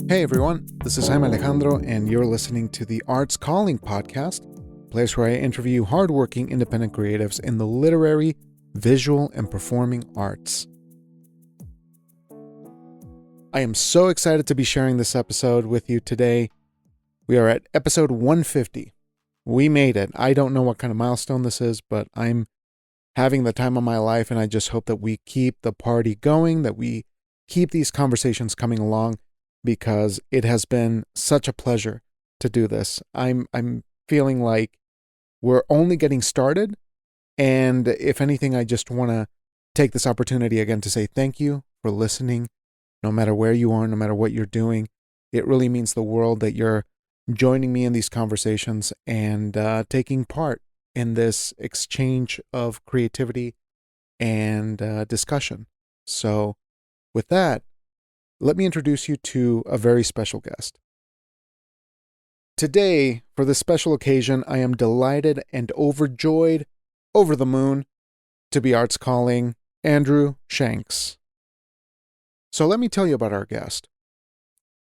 Hey everyone, this is Jaime Alejandro, and you're listening to the Arts Calling podcast, a place where I interview hardworking independent creatives in the literary, visual, and performing arts. I am so excited to be sharing this episode with you today. We are at episode 150. We made it. I don't know what kind of milestone this is, but I'm having the time of my life, and I just hope that we keep the party going, that we keep these conversations coming along, because it has been such a pleasure to do this. I'm feeling like we're only getting started, and if anything, I just want to take this opportunity again to say thank you for listening, no matter where you are, no matter what you're doing. It really means the world that you're joining me in these conversations and taking part in this exchange of creativity and discussion. So with that, let me introduce you to a very special guest. Today, for this special occasion, I am delighted and overjoyed, over the moon, to be Arts Calling Andrew Shanks. So let me tell you about our guest.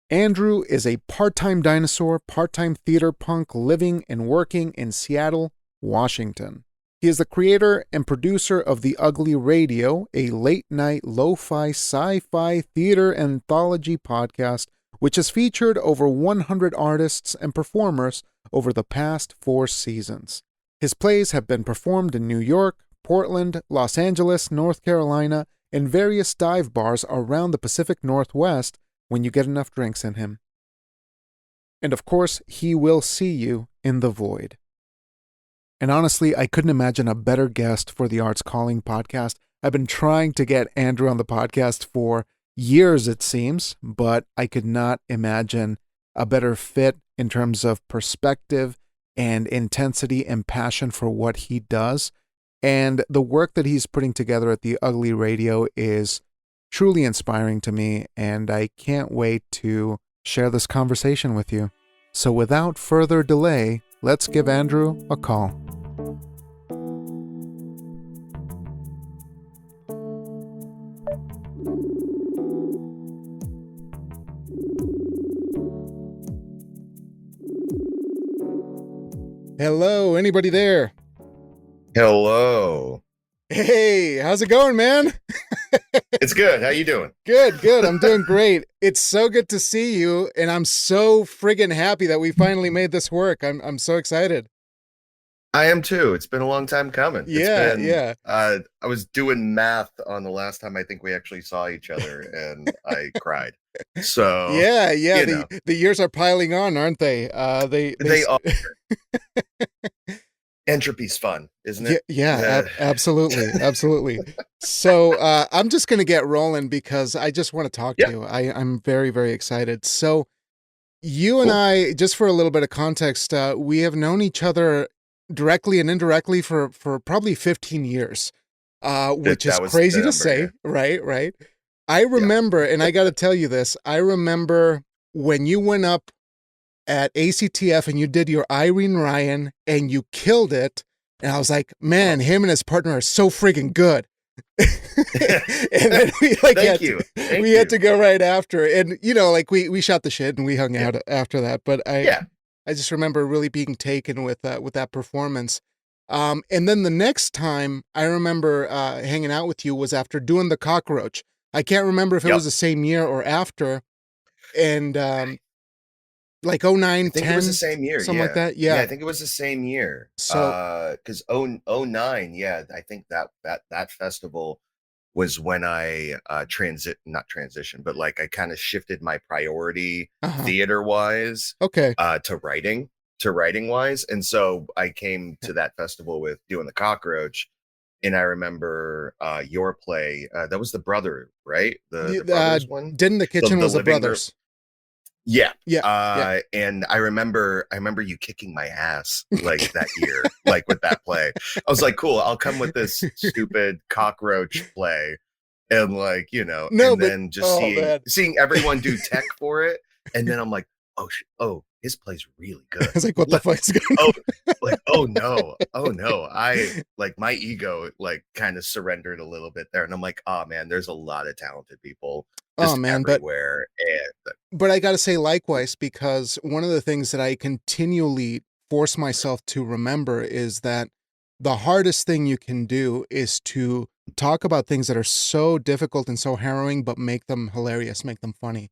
Andrew is a part-time dinosaur, part-time theater punk living and working in Seattle, Washington. He is the creator and producer of The Ugly Radio, a late-night lo-fi sci-fi theater anthology podcast, which has featured over 100 artists and performers over the past 4 seasons. His plays have been performed in New York, Portland, Los Angeles, North Carolina, and various dive bars around the Pacific Northwest when you get enough drinks in him. And of course, he will see you in the void. And honestly, I couldn't imagine a better guest for the Arts Calling podcast. I've been trying to get Andrew on the podcast for years, it seems, but I could not imagine a better fit in terms of perspective and intensity and passion for what he does. And the work that he's putting together at The Ugly Radio is truly inspiring to me, and I can't wait to share this conversation with you. So without further delay, let's give Andrew a call. Hello, anybody there? Hello. Hey, how's it going, man? It's good. How you doing? Good. I'm doing great. It's so good to see you, and I'm so friggin' happy that we finally made this work. I'm so excited. I am too. It's been a long time coming. Yeah. I was doing math on the last time I think we actually saw each other, and I cried. So yeah. The years are piling on, aren't they? They are. Entropy's fun, isn't it? Absolutely. So I'm just gonna get rolling because I just want to talk to you. I'm very, very excited. So you and I, just for a little bit of context, we have known each other directly and indirectly for probably 15 years, which is crazy to say, right? I remember, and I got to tell you this, I remember when you went up at ACTF and you did your Irene Ryan and you killed it, and I was like, man, him and his partner are so friggin' good. And then we had to go right after, and we shot the shit and we hung out after that, but I just remember really being taken with that performance. And then the next time I remember hanging out with you was after doing the Cockroach. I can't remember if it was the same year or after, and like 09, 10, it was the same year, something like that. Yeah, I think it was the same year. So because 09, I think that festival was when I not transition, but like I kind of shifted my priority theater wise, to writing wise, and so I came to that festival with doing the Cockroach. And I remember your play. That was the brother, right? The brothers one. Didn't the kitchen was the brothers? Yeah. And I remember you kicking my ass like that year, like with that play. I was like, cool, I'll come with this stupid Cockroach play, and then just seeing everyone do tech for it, and then I'm like, oh, his play's really good. It's like, what the fuck is going Oh, on? like, oh no. Like my ego like kind of surrendered a little bit there. And I'm like, oh man, there's a lot of talented people Oh just man, everywhere. but I got to say likewise, because one of the things that I continually force myself to remember is that the hardest thing you can do is to talk about things that are so difficult and so harrowing, but make them hilarious, make them funny.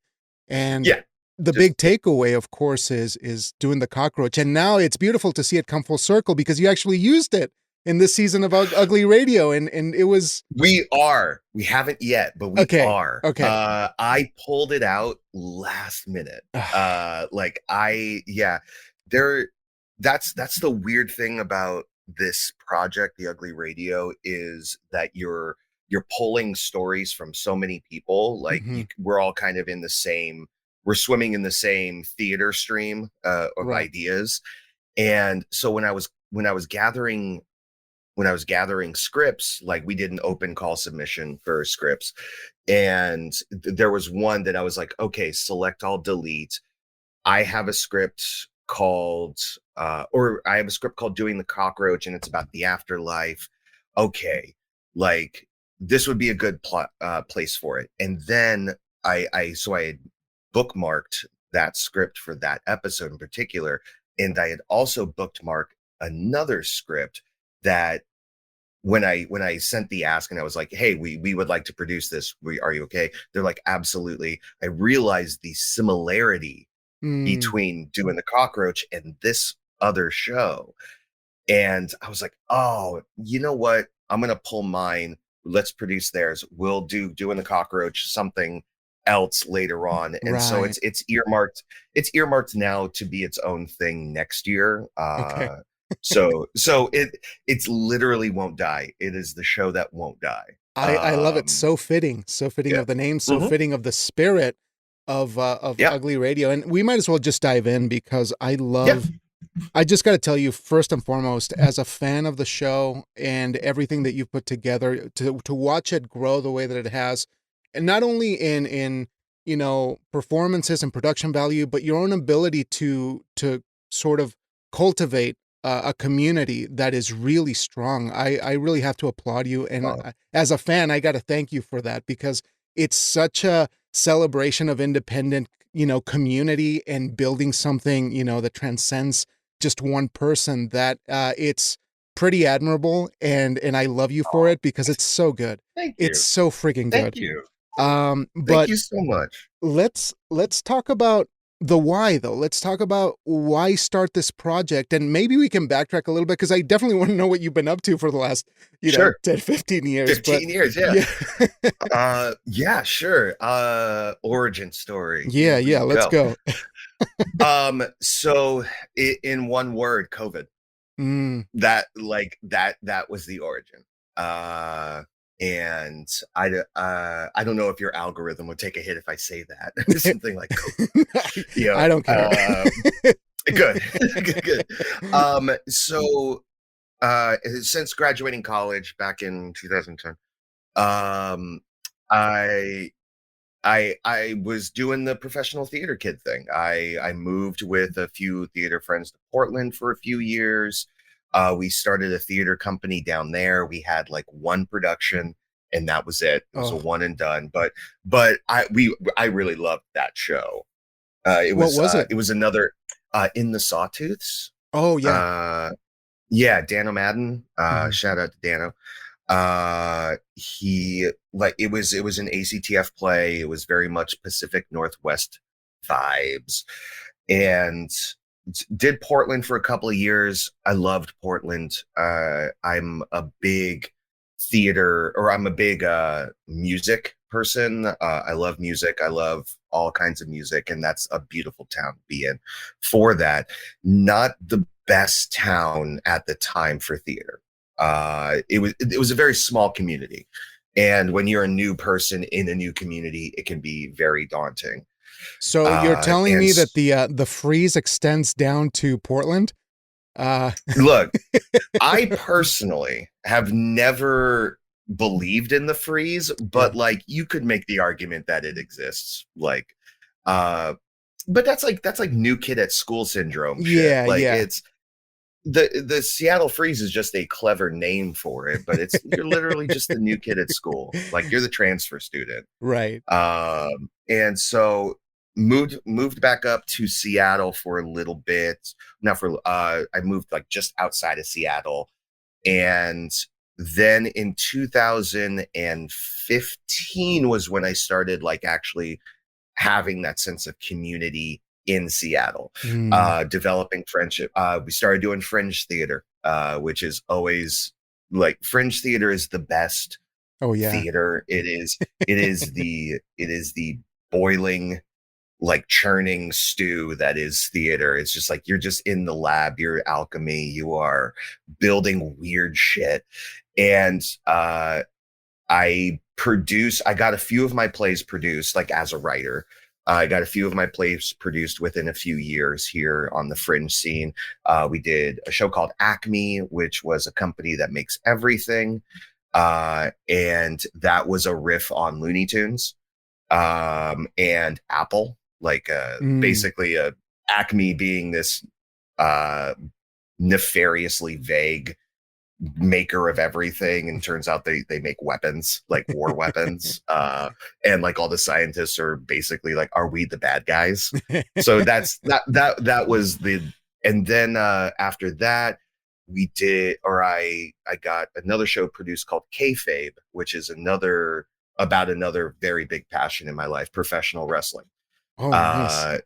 And Yeah, the just big takeaway, of course, is doing the cockroach. And now it's beautiful to see it come full circle because you actually used it in this season of Ugly Radio, and it was we haven't yet, but we okay. are. Okay. I pulled it out last minute. Like yeah, there that's the weird thing about this project, The Ugly Radio, is that you're pulling stories from so many people. Like Mhm. we're all kind of in the same, we're swimming in the same theater stream of Right. ideas. And so when I was gathering scripts, like we did an open call submission for scripts. And there was one that I was like, okay, select all, delete. I have a script called, or I have a script called Doing the Cockroach, and it's about the afterlife. Okay, like this would be a good place for it. And then so I had bookmarked that script for that episode in particular, and I had also bookmarked another script that when I sent the ask and I was like, hey, we would like to produce this. Are you okay? They're like, absolutely. I realized the similarity Mm. between Doing the Cockroach and this other show. And I was like, oh, you know what? I'm gonna pull mine. Let's produce theirs. We'll do Doing the Cockroach something else later on. And so Right. it's earmarked now to be its own thing next year. Okay. So it's literally won't die. It is the show that won't die. I love it. So fitting Yeah. of the name, so Hmm. fitting of the spirit of Yeah. Ugly Radio. And we might as well just dive in because Yeah. I just got to tell you, first and foremost, as a fan of the show and everything that you've put together, to watch it grow the way that it has, and not only in performances and production value, but your own ability to sort of cultivate a community that is really strong. I really have to applaud you, and Oh, as a fan, I got to thank you for that because it's such a celebration of independent community and building something that transcends just one person, that it's pretty admirable, and I love you for oh, it because it's so good. thank It's you. so freaking Thank good. you. Thank But you so much. let's talk about the why though. Let's talk about why start this project, and maybe we can backtrack a little bit because I definitely want to know what you've been up to for the last Sure. 10, 15 years. But 15 years, yeah. yeah. Yeah, sure. Origin story. Yeah, Here we let's go. go. So in one word, COVID. Mm. That was the origin. And I don't know if your algorithm would take a hit if I say that. Something like COVID. I don't care. Good. Good. So since graduating college back in 2010, um I I was doing the professional theater kid thing. I moved with a few theater friends to Portland for a few years. We started a theater company down there. We had like one production, and that was it. It was a Oh, one and done. But I really loved that show. what was it? It was another In the Sawtooths. Oh yeah. Uh, yeah, Dano Madden. Mhm. Shout out to Dano. He like it was an ACTF play. It was very much Pacific Northwest vibes, and did Portland for a couple of years. I loved Portland. I'm a big music person. I love music. I love all kinds of music, and that's a beautiful town to be in for that. Not the best town at the time for theater. It was a very small community, and when you're a new person in a new community, it can be very daunting. So you're telling And me that the freeze extends down to Portland? Uh look, I personally have never believed in the freeze, yeah. but like you could make the argument that it exists. Like, uh, but that's like new kid at school syndrome shit. Yeah, Like yeah. it's the Seattle Freeze is just a clever name for it, but it's you're literally just the new kid at school. Like you're the transfer student. Right. And so moved back up to Seattle for a little bit. Now for I moved like just outside of Seattle, and then in 2015 was when I started like actually having that sense of community in Seattle, Mm. developing friendship. We started doing fringe theater, which is always like fringe theater is the best Oh yeah. theater. It is the boiling, like churning stew that is theater. It's just like you're just in the lab, you're alchemy, you are building weird shit. And I got a few of my plays produced like as a writer. I got a few of my plays produced within a few years here on the fringe scene. We did a show called Acme, which was a company that makes everything. And that was a riff on Looney Tunes and Apple, like Mm. basically Acme being this uh, nefariously vague maker of everything, and turns out they make weapons, like war weapons, and like all the scientists are basically like, are we the bad guys? So that was the. And then after that we did, or I got another show produced called Kayfabe, which is another about another very big passion in my life, professional wrestling. Oh, nice. uh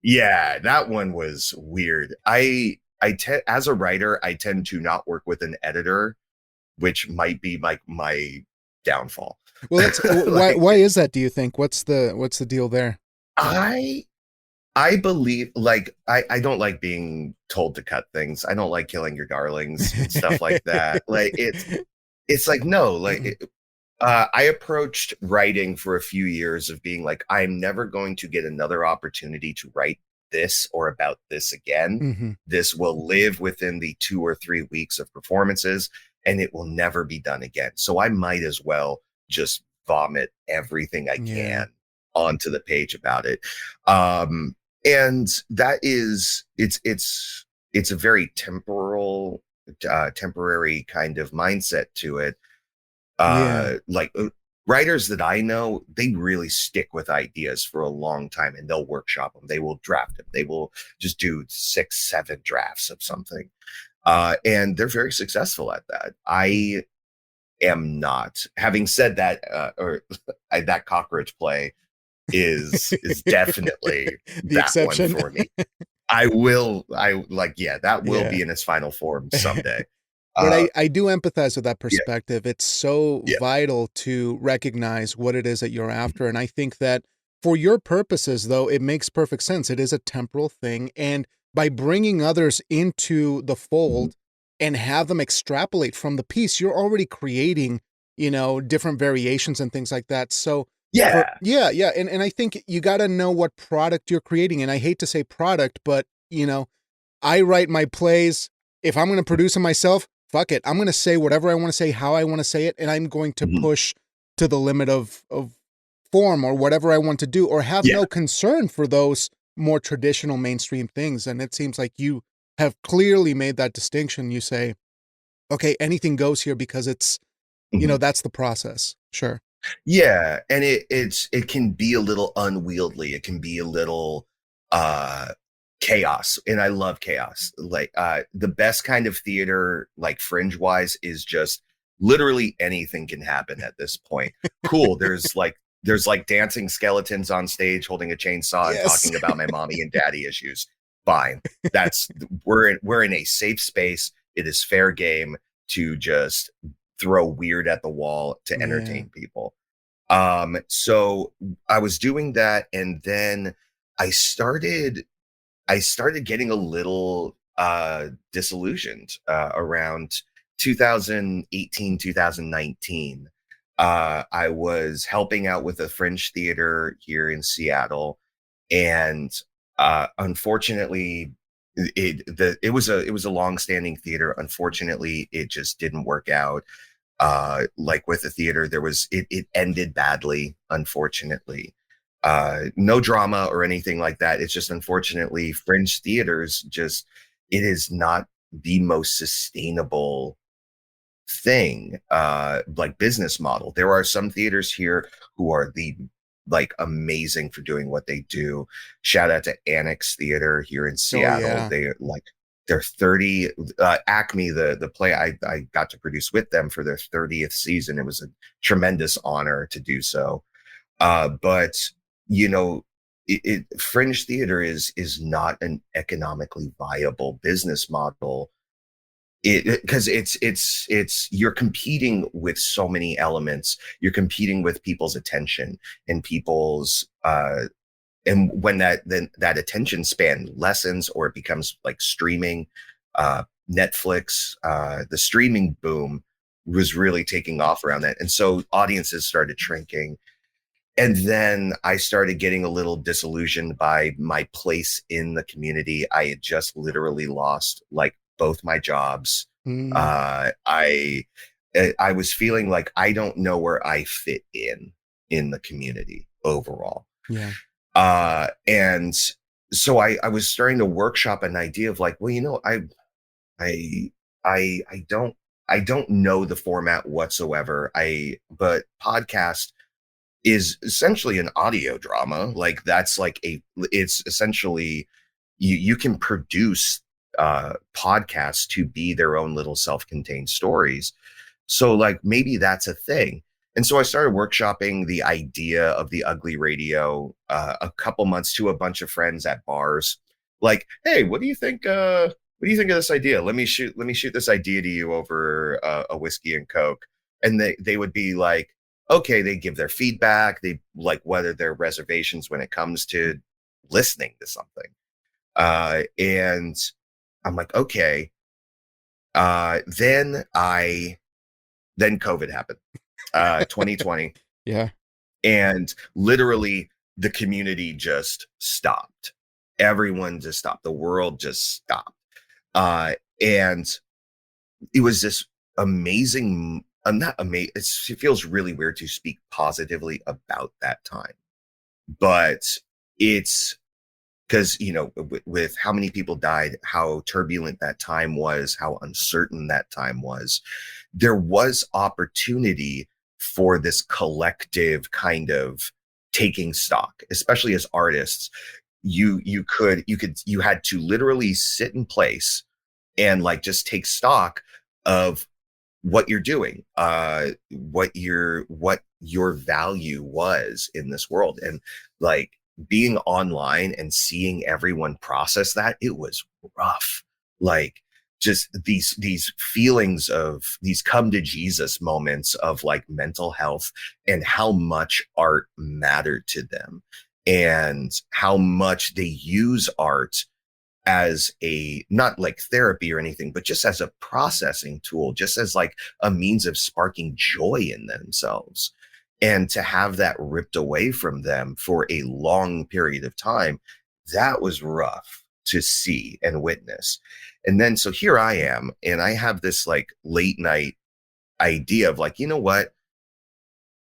yeah, that one was weird. As a writer, I tend to not work with an editor, which might be like my downfall. Well, that's why. Like Why is that? Do you think? What's the deal there? I I believe like I don't like being told to cut things. I don't like killing your darlings and stuff like that. Like it's like no, like I approached writing for a few years of being like, I'm never going to get another opportunity to write this or about this again. Mm-hmm. This will live within the 2 or 3 weeks of performances and it will never be done again. So I might as well just vomit everything I Yeah. can onto the page about it. Um, and that is, it's a very temporary kind of mindset to it. Yeah. Like writers that I know, they really stick with ideas for a long time and they'll workshop them. They will draft them. They will just do 6, 7 drafts of something. And they're very successful at that. I am not. Having said that, that cockroach play is definitely The that one exception. for me. I like, yeah, that will Yeah. be in its final form someday. But Uh, I do empathize with that yeah, perspective. It's so yeah. vital to recognize what it is that you're after. And I think that for your purposes, though, it makes perfect sense. It is a temporal thing. And by bringing others into the Mhm. fold and have them extrapolate from the piece, you're already creating, different variations and things like that. So Yeah. yeah. And I think you got to know what product you're creating. And I hate to say product, but, I write my plays. If I'm going to produce them myself, fuck it. I'm going to say whatever I want to say, how I want to say it, and I'm going to Mhm. push to the limit of form or whatever I want to do, or have Yeah. no concern for those more traditional mainstream things. And it seems like you have clearly made that distinction. You say, okay, anything goes here because it's, Mhm. that's the process. Sure. Yeah, and it can be a little unwieldy. It can be a little uh chaos, and I love chaos. Like the best kind of theater, like fringe wise, is just literally anything can happen at this point. Cool, there's like dancing skeletons on stage holding a chainsaw and Yes. talking about my mommy and daddy issues. Fine. That's we're in a safe space. It is fair game to just throw weird at the wall to Yeah. entertain people. So I was doing that, and then I started I started getting a little disillusioned around 2018, 2019. I was helping out with a fringe theater here in Seattle, and unfortunately it was a long-standing theater. Unfortunately, it just didn't work out. Like with the theater, it ended badly, unfortunately. No drama or anything like that. It's just, unfortunately, fringe theaters just, it is not the most sustainable thing, like business model. There are some theaters here who are the like amazing for doing what they do. Shout out to Annex Theater here in Oh Seattle. yeah. They're 30, Acme, the play I got to produce with them for their 30th season. It was a tremendous honor to do so. But you know, fringe theater is not an economically viable business model, because it's you're competing with so many elements. You're competing with people's attention and people's and when that attention span lessens, or it becomes like streaming, uh Netflix, the streaming boom was really taking off around that, and so audiences started shrinking. And then I started getting a little disillusioned by my place in the community. I had just literally lost like both my jobs. Mm. I was feeling like I don't know where I fit in the community overall. Yeah. And so I was starting to workshop an idea of like, well, I I don't know the format whatsoever. But podcast is essentially an audio drama. Like that's like it's essentially, you can produce podcasts to be their own little self-contained stories. So like maybe that's a thing. And so I started workshopping the idea of the ugly radio, a couple months to a bunch of friends at bars. Like, hey, what do you think of this idea? Let me shoot this idea to you over a whiskey and Coke. And they would be like, okay, they give their feedback. They like whether their reservations when it comes to listening to something. And I'm like, okay. Then COVID happened, 2020. Yeah. And literally the community just stopped. Everyone just stopped. The world just stopped. And it was this amazing, not amazing. It feels really weird to speak positively about that time, but it's because, with how many people died, how turbulent that time was, how uncertain that time was, there was opportunity for this collective kind of taking stock, especially as artists. You had to literally sit in place and like just take stock of what you're doing, what your value was in this world. And like being online and seeing everyone process that, it was rough. Like just these feelings of these come to Jesus moments of like mental health, and how much art mattered to them, and how much they use art as a, not like therapy or anything, but just as a processing tool, just as like a means of sparking joy in themselves. And to have that ripped away from them for a long period of time, that was rough to see and witness. And then so here I am, and I have this like late night idea of like, you know what?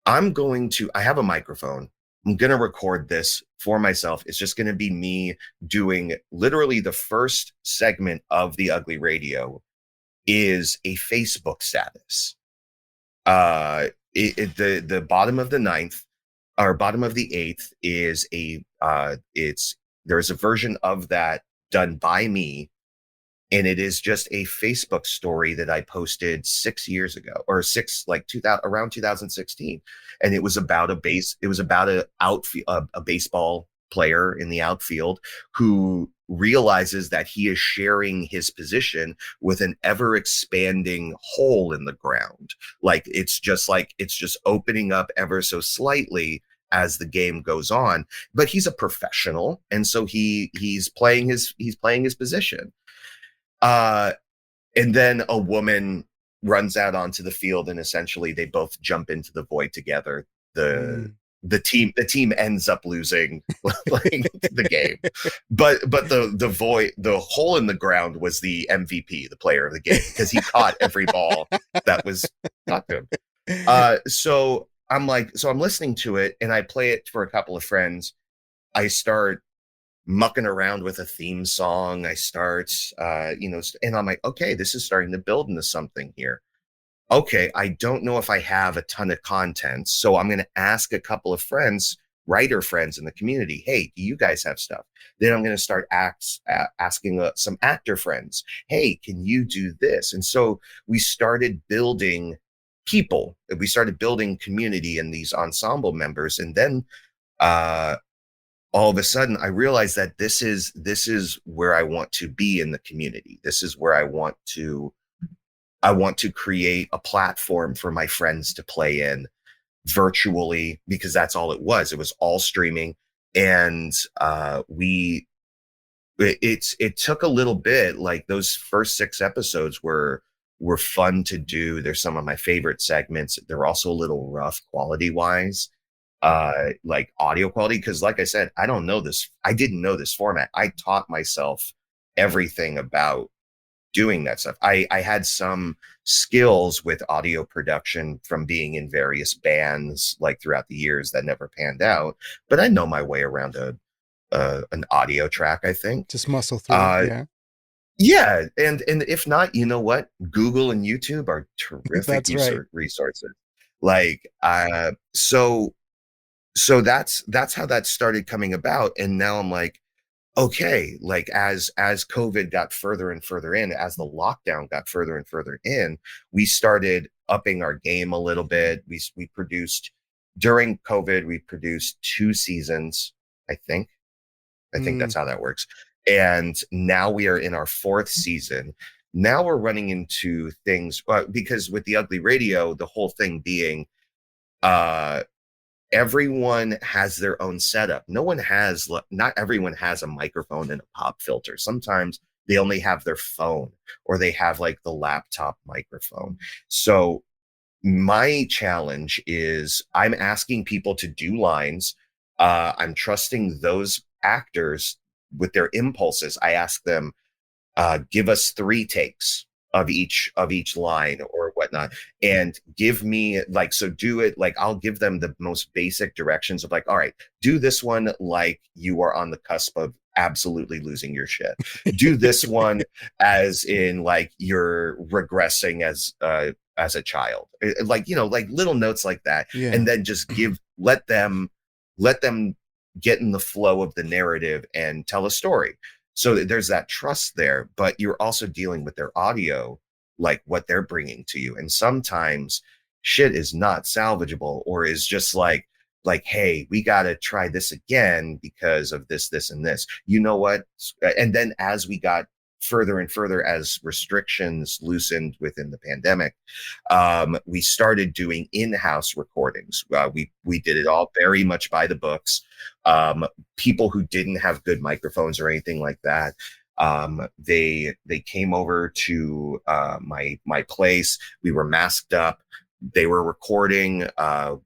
I have a microphone. I'm going to record this for myself. It's just going to be me doing literally the first segment of the Ugly Radio is a Facebook status. The bottom of the ninth or bottom of the eighth is there's a version of that done by me. And it is just a Facebook story that I posted 6 years ago, or around 2016. And it was about a baseball player in the outfield who realizes that he is sharing his position with an ever expanding hole in the ground. It's just opening up ever so slightly as the game goes on, but he's a professional. And so he's playing his position. And then a woman runs out onto the field, and essentially they both jump into the void together. The team ends up losing playing the game, but the hole in the ground was the MVP, the player of the game, because he caught every ball that was not good. So I'm like, so I'm listening to it and I play it for a couple of friends. I start mucking around with a theme song. I start, and I'm like, okay, this is starting to build into something here. Okay, I don't know if I have a ton of content, so I'm going to ask a couple of friends, writer friends in the community, hey, do you guys have stuff? Then I'm going to start asking some actor friends, hey, can you do this? And so we started building people. We started building community in these ensemble members, and then uh, all of a sudden I realized that this is where I want to be in the community. This is where I want to create a platform for my friends to play in virtually, because that's all it was. It was all streaming. And it took a little bit. Like those first 6 episodes were fun to do. They're some of my favorite segments. They're also a little rough quality wise, like audio quality, because like I said, I didn't know this format. I taught myself everything about doing that stuff. I had some skills with audio production from being in various bands like throughout the years that never panned out, but I know my way around an audio track, I think. Just muscle through it, yeah. Yeah, and if not, you know what? Google and YouTube are terrific That's right. resources. Like so that's how that started coming about, and now I'm like, okay, like as COVID got further and further in, as the lockdown got further and further in, we started upping our game a little bit. We produced during COVID, we produced 2 seasons, I think. I think that's how that works. And now we are in our 4th season. Now we're running into things because with the Ugly Radio, the whole thing being everyone has their own setup. Not everyone has a microphone and a pop filter. Sometimes they only have their phone, or they have like the laptop microphone. So my challenge is I'm asking people to do lines. I'm trusting those actors with their impulses. I ask them, give us 3 takes of each line or whatnot, and give me like, so do it like, I'll give them the most basic directions of like, all right, do this one like you are on the cusp of absolutely losing your shit. Do this one as in like you're regressing as a child, like, like little notes like that. Yeah. And then just let them get in the flow of the narrative and tell a story. So there's that trust there, but you're also dealing with their audio, like what they're bringing to you. And sometimes shit is not salvageable, or is just like, hey, we got to try this again because of this, and this. You know what? And then as we got further and further, as restrictions loosened within the pandemic, we started doing in-house recordings. We did it all very much by the books. People who didn't have good microphones or anything like that, they came over to my place. We were masked up. They were recording.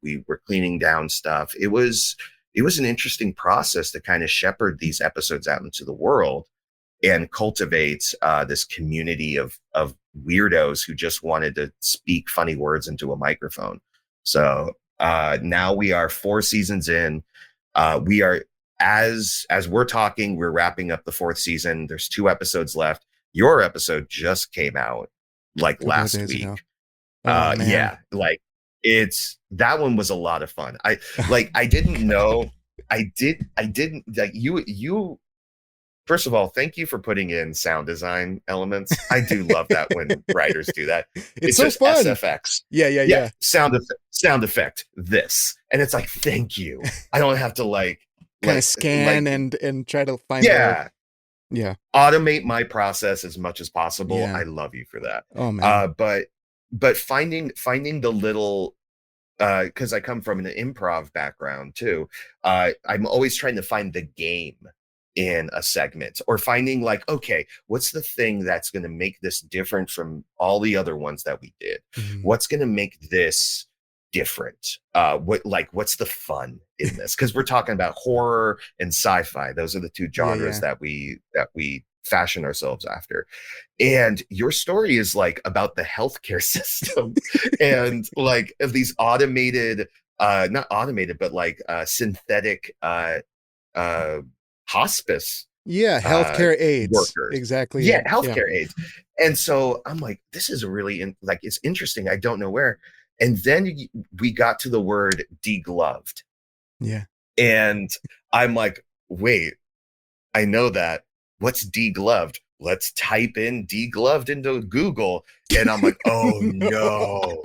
We were cleaning down stuff. It was an interesting process to kind of shepherd these episodes out into the world and cultivate this community of weirdos who just wanted to speak funny words into a microphone. So now we are 4 seasons in. We are, as we're talking, we're wrapping up the 4th season. There's 2 episodes left. Your episode just came out like last week. Oh, man. Yeah, like that one was a lot of fun. I didn't know. I didn't like you. First of all, thank you for putting in sound design elements. I do love that when writers do that. It's so just fun. SFX. Yeah. Sound effect. This, and it's like, thank you. I don't have to kind of scan and try to find. Yeah. Automate my process as much as possible. Yeah. I love you for that. Oh man. But finding the little. Because I come from an improv background too. I'm always trying to find the game in a segment, or finding like, okay, what's the thing that's going to make this different from all the other ones that we did? Mm-hmm. What's going to make this different? What's the fun in this? Because we're talking about horror and sci-fi. Those are the 2 genres that we fashion ourselves after. And your story is like about the healthcare system and like of these automated not automated, but like synthetic uh hospice Yeah, uh healthcare aides. workers. Exactly Yeah, it. Yeah. healthcare aides. And so I'm like, this is a really like, it's interesting. I don't know where. And then we got to the word degloved. Yeah. And I'm like, wait, I know that. What's degloved? Let's type in degloved into Google. And I'm like, oh No. no.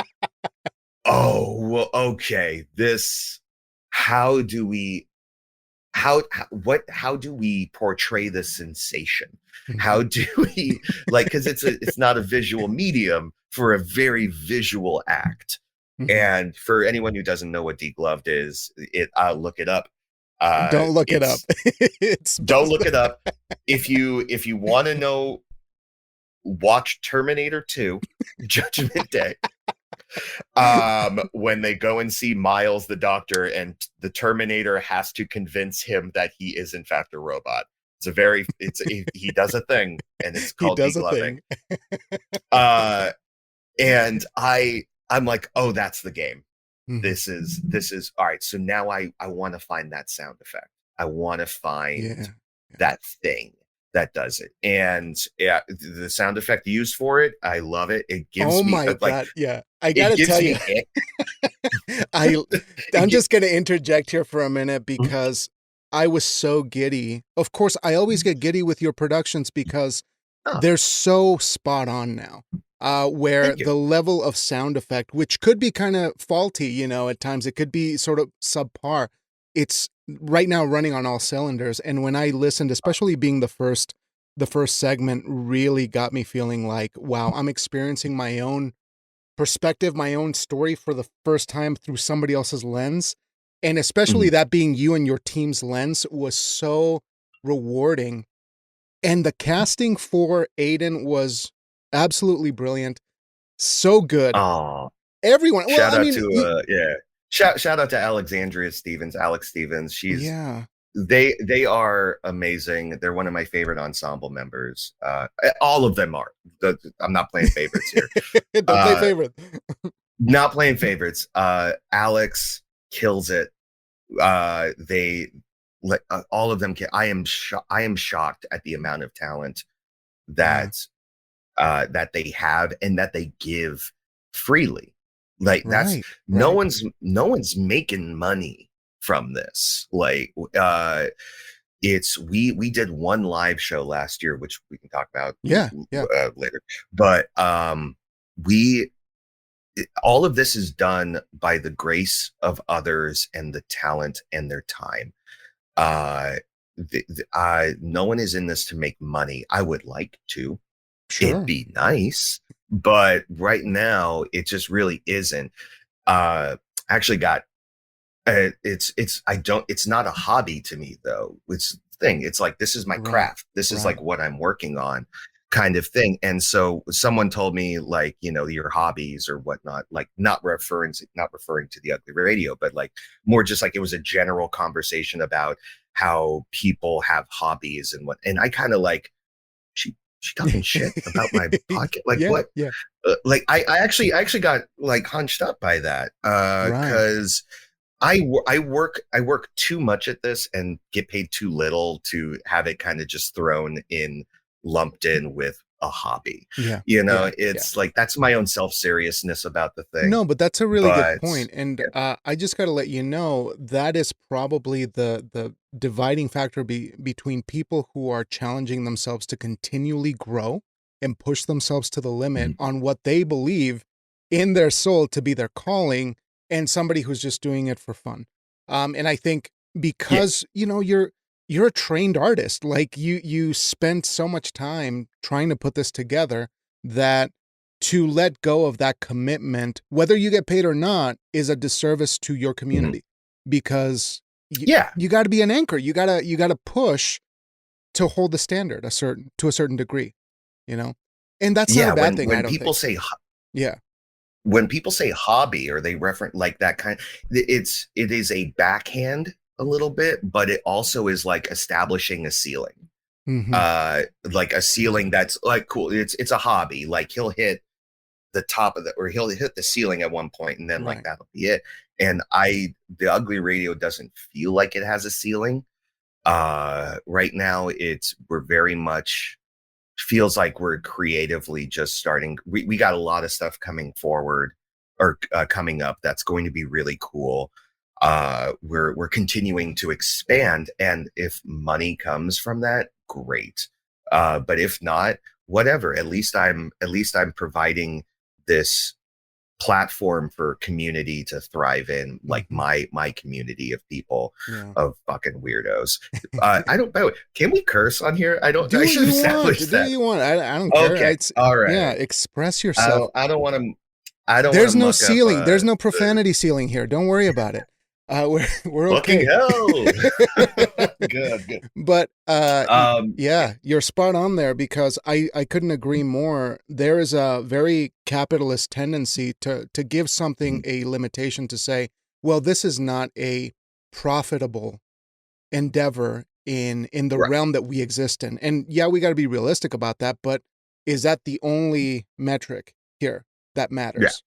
Oh, well, okay. This, how do we how do we portray the sensation? Mhm. How do we, like, because it's not a visual medium for a very visual act. Mhm. And for anyone who doesn't know what degloved is, I'll look it up. Don't look it up. It's It's Don't best. look it up. If you want to know, watch Terminator 2 Judgment Day. When they go and see Miles the doctor, and the Terminator has to convince him that he is in fact a robot. He does a thing, and it's He called does a degloving. thing. uh and I'm like, oh, that's the game. Mhm. This is all right. So now I want to find that sound effect. I want to find Yeah. Yeah. that thing that does it. And yeah, the sound effect used for it, I love it. It gives Oh me my like, God. Yeah. I it gotta gives tell you, me it, I I'm it, just gonna interject here for a minute because I was so giddy. Of course, I always get giddy with your productions because oh, they're so spot on now. Where thank you. the level of sound effect, which could be kind of faulty, at times it could be sort of subpar. It's right now running on all cylinders. And when I listened, especially being the first segment really got me feeling like, wow, I'm experiencing my own perspective, my own story for the first time through somebody else's lens. And especially Mhm. that being you and your team's lens was so rewarding. And the casting for Aiden was absolutely brilliant. So good. Oh, Everyone, well, shout I out mean, to yeah. Shout out to Alexandria Stevens, Alex Stevens. yeah, They are amazing. They're one of my favorite ensemble members. All of them are. I'm not playing favorites here. don't play Uh, favorite. Not playing favorites. Alex kills it. They like all of them. I am shocked at the amount of talent Yeah, that that they have and that they give freely. Like, that's right, right. no one's making money from this. Like, it's we did one live show last year, which we can talk about Yeah, yeah, later. But we all of this is done by the grace of others and the talent and their time. Uh, no one is in this to make money. I would like to. It'd sure. be nice, but right now it just really isn't. Actually got it's I don't it's not a hobby to me though. It's the thing. It's like, this is my Right, craft. This is right. like what I'm working on, kind of thing. And so someone told me, like, your hobbies or whatnot, like not referring to the ugly radio, but like more just like it was a general conversation about how people have hobbies and what. And I kind of like, she talking shit about my podcast, like Yeah, what? yeah, Like, I actually got like hunched up by that right. because I work too much at this and get paid too little to have it kind of just thrown in, lumped in with a hobby. Yeah, yeah, yeah. It's like, that's my own self-seriousness about the thing. No, but that's a really good But point, and yeah. I just got to let you know that is probably the dividing factor between people who are challenging themselves to continually grow and push themselves to the limit Mhm. on what they believe in their soul to be their calling, and somebody who's just doing it for fun. And I think Yeah. because you're a trained artist, like you spent so much time trying to put this together that to let go of that commitment, whether you get paid or not, is a disservice to your Mhm. community because you Yeah. you got to be an anchor. You got to push to hold the standard to a certain degree, you know? And that's not a Yeah. bad When thing, I don't think. Yeah. people say hobby, or they reference like that kind, it is a backhand a little bit, but it also is like establishing a ceiling. Mhm. Like a ceiling that's like, cool. It's a hobby. Like, he'll hit the top of the, or he'll hit the ceiling at one point, and then like Right. that'll be it. And the ugly radio doesn't feel like it has a ceiling. Right now we're very much feels like we're creatively just starting. We got a lot of stuff coming forward or coming up that's going to be really cool. We're continuing to expand, and if money comes from that, great. But if not, whatever. At least I'm providing this platform for community to thrive in, like my community of people, of fucking weirdos. I don't know. Can we curse on here? Do I what should you want. establish Do what that. you want. I don't care. Okay. All Yeah, right. express yourself. I don't want to. I don't want to There's no muck up ceiling. There's no the profanity ceiling here. Don't worry about it. We're fucking okay. hell. Good. But yeah. yeah, you're spot on there, because I couldn't agree more. There is a very capitalist tendency to give something a limitation, to say, well, this is not a profitable endeavor in the Right. realm that we exist in. And yeah, we got to be realistic about that, but is that the only metric here that Yeah. matters?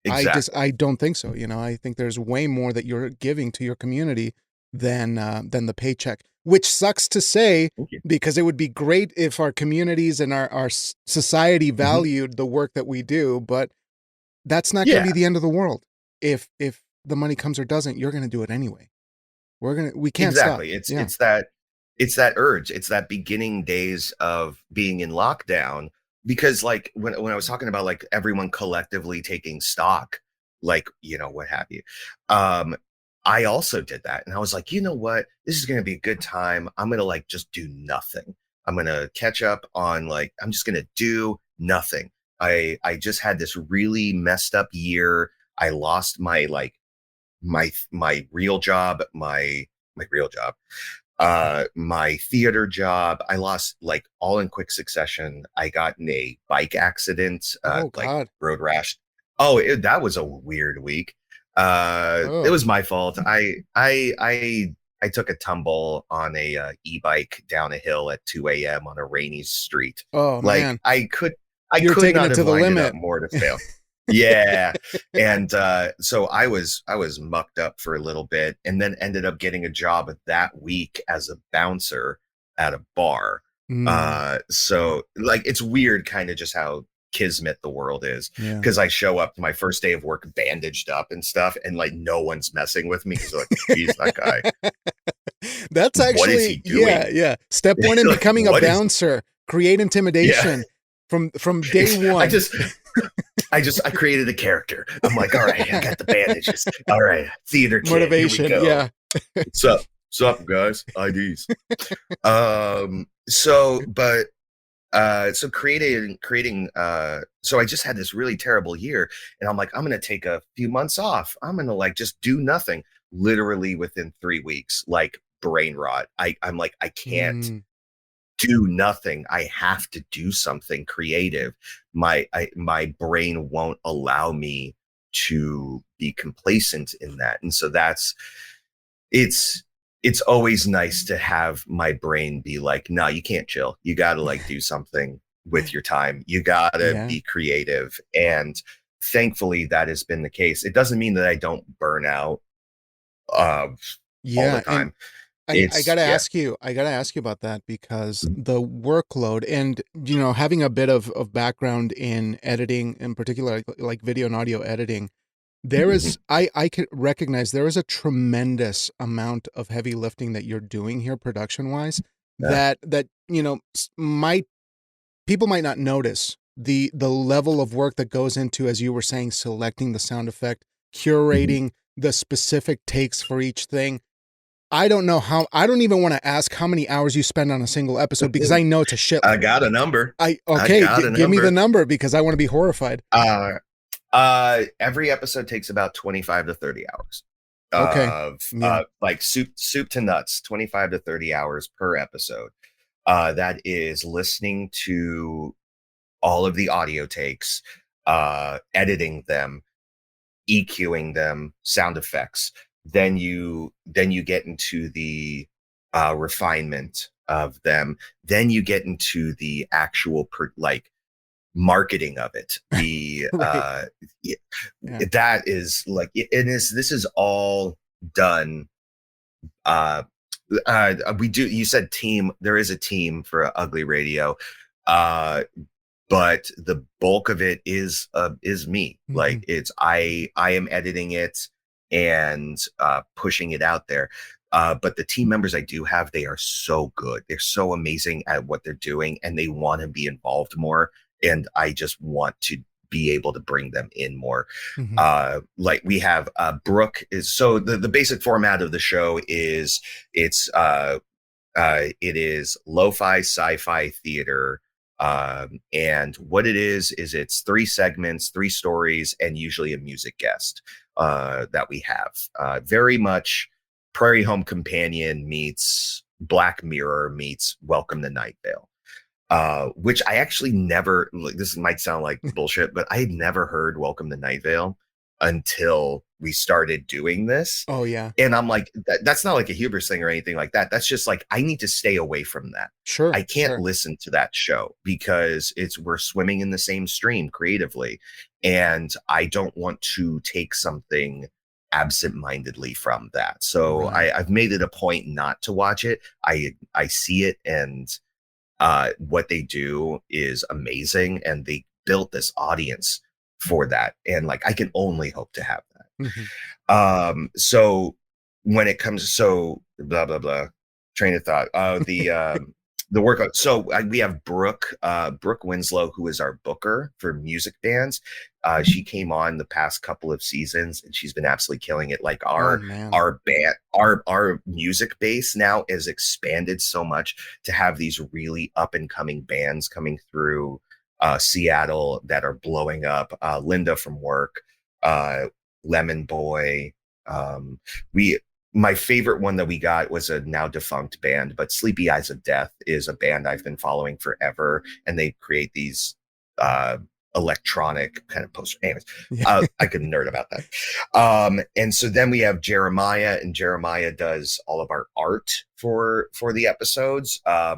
Exactly. I don't think so. I think there's way more that you're giving to your community than the paycheck, which sucks to say, Thank you. because it would be great if our communities and our society Mhm. valued the work that we do, but that's not going to Yeah. be the end of the world. If the money comes or doesn't, you're going to do it anyway. We can't stop. Exactly. Yeah. It's that urge. It's that beginning days of being in lockdown. Because like when I was talking about like everyone collectively taking stock, like, what have you. I also did that. And I was like, you know what? This is gonna be a good time. I'm gonna like just do nothing. I'm gonna catch up on, like, I'm just gonna do nothing. I just had this really messed up year. I lost my like my real job, my real job, my theater job. I lost, like, all in quick succession. I got in a bike accident, Oh like God. road rash. That was a weird week. It Oh. was my fault. I took a tumble on a e-bike down a hill at 2 a.m. on a rainy street. Oh Like, man. I You're could taking not it to have the lined it up limit. more to fail. Yeah. And so I was mucked up for a little bit, and then ended up getting a job that week as a bouncer at a bar. Mm, So like, it's weird kind of just how kismet the world is, yeah. because I show up to my first day of work bandaged up and stuff, and like no one's messing with me, because like, geez, that guy, That's what is he actually, yeah, doing? yeah. Step one in Like, becoming a what is bouncer: create yeah. intimidation from day I one. just I created a character. I'm like, all right, I got the bandages. All right, theater kid, here we Motivation. go. Yeah. What's up, guys? IDs. So, but so creating so I just had this really terrible year, and I'm like, I'm gonna take a few months off. I'm gonna like just do nothing. Literally within 3 weeks, like brain rot. I'm like, I can't Mm, do nothing. I have to do something creative. My brain won't allow me to be complacent in that. And so it's it's always nice to have my brain be like, no, you can't chill. You got to like do something with your time. You got to yeah. be creative. And thankfully that has been the case. It doesn't mean that I don't burn out uh all the Yeah. And time. I It's gotta yeah. ask you, about that, because the workload, and having a bit of background in editing, in particular, like video and audio editing, there Mhm. is, I can recognize there is a tremendous amount of heavy lifting that you're doing here, production wise, Yeah. that might, people might not notice the level of work that goes into, as you were saying, selecting the sound effect, Mhm. curating the specific takes for each thing. I don't know how. I don't even want to ask how many hours you spend on a single episode, because I know it's a I shitload. got a number. I Okay, got a give me the number. number, because I want to be horrified. Every episode takes about 25 to 30 hours Okay, of yeah. like soup to nuts, 25 to 30 hours per episode. That is listening to all of the audio takes, editing them, EQing them, sound effects. Then you get into the refinement of them. Then you get into the actual like marketing of it, the Right. Yeah. that is like this is all done. uh we do, you said team, there is a team for Ugly Radio, uh but the bulk of it is me. Mm-hmm. Like it's I am editing it and pushing it out there. But the team members I do have, they are so good. They're so amazing at what they're doing, and they want to be involved more. And I just want to be able to bring them in more. Mm-hmm. Like we have Brooke is, so the basic format of the show is it's it is lo-fi sci-fi theater. And what it is it's three segments, three stories, and usually a music guest that we have. Very much Prairie Home Companion meets Black Mirror meets Welcome to Night Vale. Which I actually never, like, this might sound like bullshit, but I had never heard Welcome to Night Vale until we started doing this. Oh yeah. And I'm like, that's not like a hubris thing or anything like that. That's just like, I need to stay away from that. Sure. I can't listen to that show because we're swimming in the same stream creatively. And I don't want to take something absentmindedly from that. So Right. I've made it a point not to watch it. I see it, and what they do is amazing, and they built this audience for that. And like, I can only hope to have that. Mm-hmm. So when it comes, so blah blah blah, train of thought. The workout. So we have Brooke Winslow, who is our booker for music bands. She came on the past couple of seasons, and she's been absolutely killing it. Like Oh man. our band, our music base now is expanded so much to have these really up and coming bands coming through Seattle that are blowing up. Linda from work, Lemon Boy. We My favorite one that we got was a now defunct band, but Sleepy Eyes of Death is a band I've been following forever, and they create these electronic kind of poster. Anyways, Yeah. I could nerd about that. And so then we have Jeremiah, and Jeremiah does all of our art for the episodes. I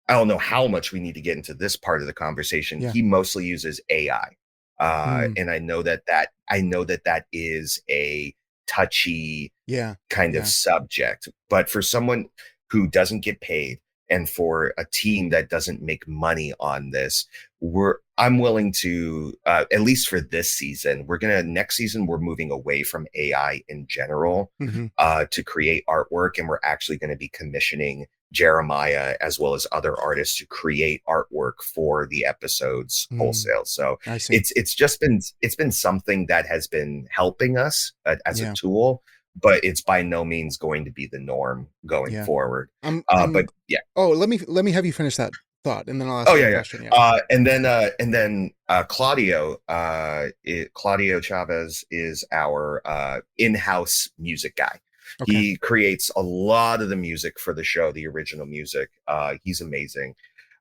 don't know how much we need to get into this part of the conversation. Yeah. He mostly uses AI. Mm. And I know that is a touchy Yeah. kind of subject, but for someone who doesn't get paid, and for a team that doesn't make money on this, I'm willing to, at least for this season, next season, we're moving away from AI in general, Mm-hmm. to create artwork. And we're actually going to be commissioning Jeremiah as well as other artists to create artwork for the episodes wholesale. So I see. it's been something that has been helping us as a tool, but it's by no means going to be the norm going forward. But yeah. Oh, let me have you finish that thought, and then I'll ask you a question. And then Claudio Chavez is our in-house music guy. Okay. He creates a lot of the music for the show, the original music. He's amazing.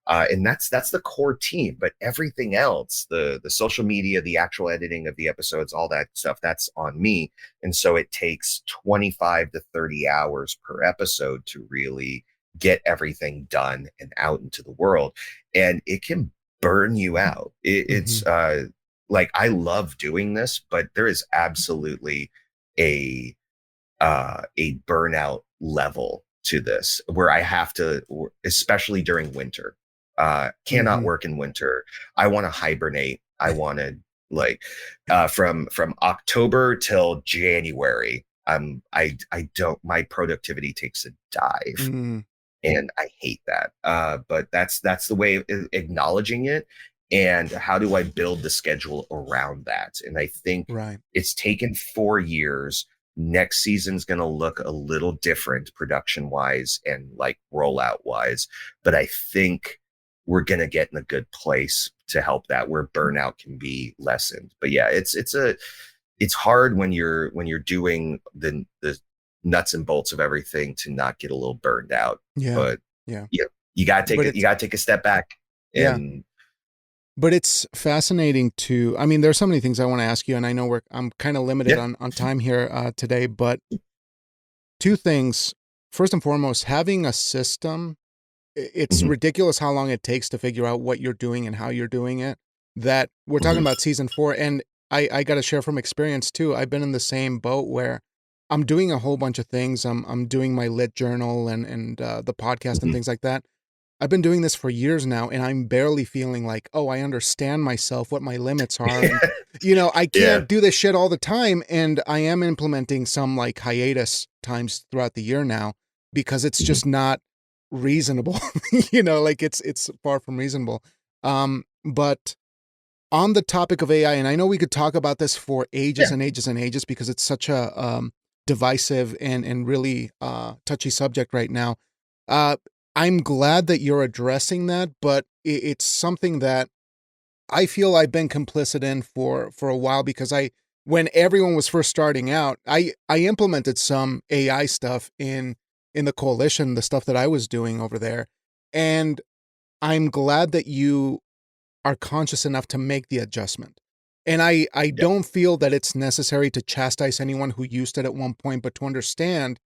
And that's the core team, but everything else, the social media, the actual editing of the episodes, all that stuff, that's on me. And so it takes 25 to 30 hours per episode to really get everything done and out into the world. And it can burn you out. It's like, I love doing this, but there is absolutely a burnout level to this where I have to, especially during winter, cannot work in winter. I want to hibernate. I want to, like, from October till January, I don't, my productivity takes a dive. And I hate that. But that's the way of acknowledging it. And how do I build the schedule around that? And I think it's taken 4 years. Next season's going to look a little different production wise and like rollout wise, but I think we're going to get in a good place to help that, where burnout can be lessened. But yeah, it's hard when you're doing the nuts and bolts of everything to not get a little burned out. But you got to take a step back. And but it's fascinating to, I mean, there's so many things I want to ask you, and I know I'm kind of limited on time here today, but two things. First and foremost, having a system it's ridiculous how long it takes to figure out what you're doing and how you're doing it. That we're talking about season 4, and I got to share from experience too. I've been in the same boat where I'm doing a whole bunch of things. I'm doing my lit journal and the podcast and things like that. I've been doing this for years now, and I'm barely feeling like, oh, I understand myself, what my limits are. And, I can't do this shit all the time. And I am implementing some like hiatus times throughout the year now because it's just not reasonable. Like it's far from reasonable. But on the topic of AI, and I know we could talk about this for ages and ages and ages because it's such a divisive and really touchy subject right now. I'm glad that you're addressing that, but it's something that I feel I've been complicit in for a while because when everyone was first starting out, I implemented some AI stuff in the coalition, the stuff that I was doing over there. And I'm glad that you are conscious enough to make the adjustment. And I don't feel that it's necessary to chastise anyone who used it at one point, but to understand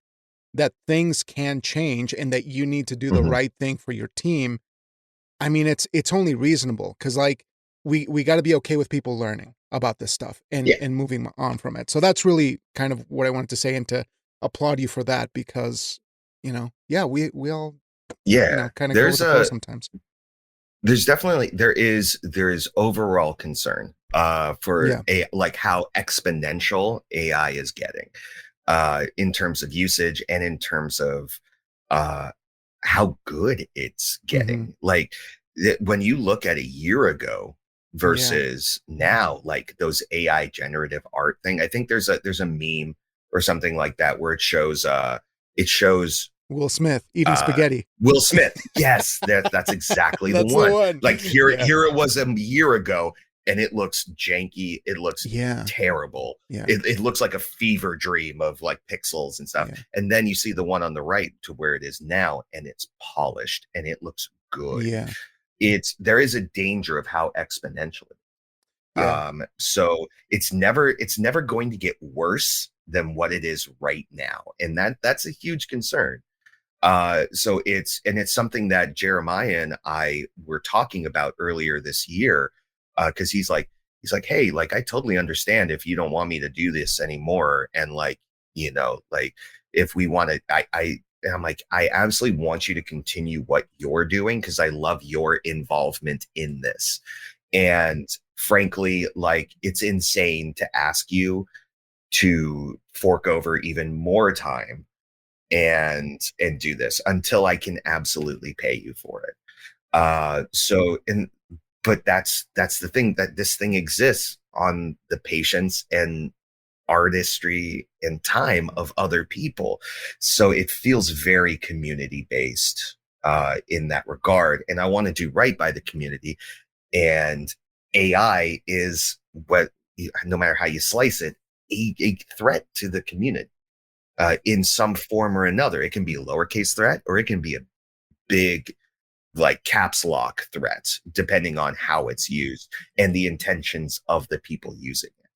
that things can change and that you need to do the right thing for your team. I mean, it's only reasonable because like we got to be okay with people learning about this stuff and moving on from it. So that's really kind of what I wanted to say and to applaud you for that because, we all, kind of go with the flow sometimes. There's definitely, there is overall concern for like how exponential AI is getting. In terms of usage and in terms of how good it's getting. Like when you look at a year ago versus now, like those AI generative art thing, I think there's a meme or something like that where it shows Will Smith eating spaghetti. Will Smith. Yes, that's exactly the one. Like here it was a year ago. And it looks janky. It looks terrible. Yeah. It looks like a fever dream of like pixels and stuff. Yeah. And then you see the one on the right to where it is now, and it's polished and it looks good. Yeah. There is a danger of how exponential it is. Yeah. So it's never going to get worse than what it is right now. And that's a huge concern. So it's something that Jeremiah and I were talking about earlier this year. Cause he's like, hey, like, I totally understand if you don't want me to do this anymore. And like, like if we want to, I'm like, I absolutely want you to continue what you're doing. Cause I love your involvement in this. And frankly, like it's insane to ask you to fork over even more time and do this until I can absolutely pay you for it. But that's the thing, that this thing exists on the patience and artistry and time of other people. So it feels very community based in that regard. And I want to do right by the community. And AI is no matter how you slice it, a threat to the community in some form or another. It can be a lowercase threat or it can be a big like caps lock threats, depending on how it's used and the intentions of the people using it.